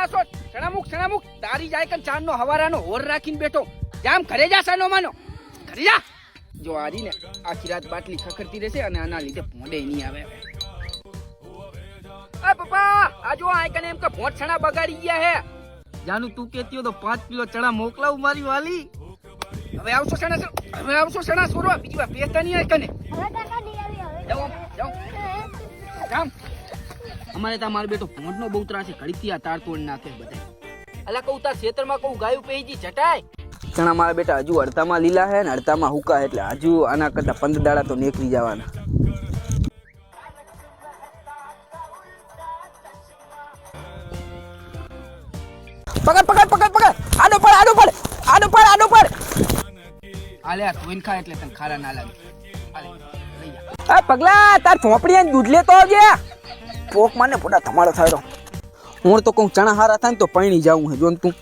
સણા મુક તારી જાય કે ચાંદનો હવારાનો હોર રાખીને બેઠો જામ ઘરે જા સાનો માનો ઘરે જા જો આરી ને આખી રાત બાટલી ખખડતી રહેશે અને આના લીધે ભોંડે નહીં આવે આ પપ્પા આ જો આ કને એમ કે ભોંડ છણા બગાડી ગયા હે જાનું તું કેતી હો તો 5 કિલો ચણા મોકલાવું મારી વાલી હવે આવશો સણા સોરવા બીજી વાર પેસ્તા નહીં આવે કને હવે કાકા નહીં આવી હવે જાઓ જામ અમારે ત્યાં મારો બેટો ભોંડનો બહુ ત્રાસ છે ઘડીથી આ તાર તોડ નાખે બધા અલા કહું તાર ખેતરમાં કહું ગાયું પેજી ચટાય ચણા મારા બેટા હજુ અડતામાં લીલા હે ને અડતામાં હુકા એટલે હજુ આના કરતા 15 દાડા તો નીકળી જવાના પકડ આડો પડ આલે આ ધોઈને ખા એટલે તને ખારા ના લાગે આલે લઈ જા પગલા તાર ચોપડી ને દૂધ લેતો આવજે પોક માને પોડા તમારો થાય હું તો કહું ચણા હારા થાય ને તો પૈણી જાવું હે જોન તું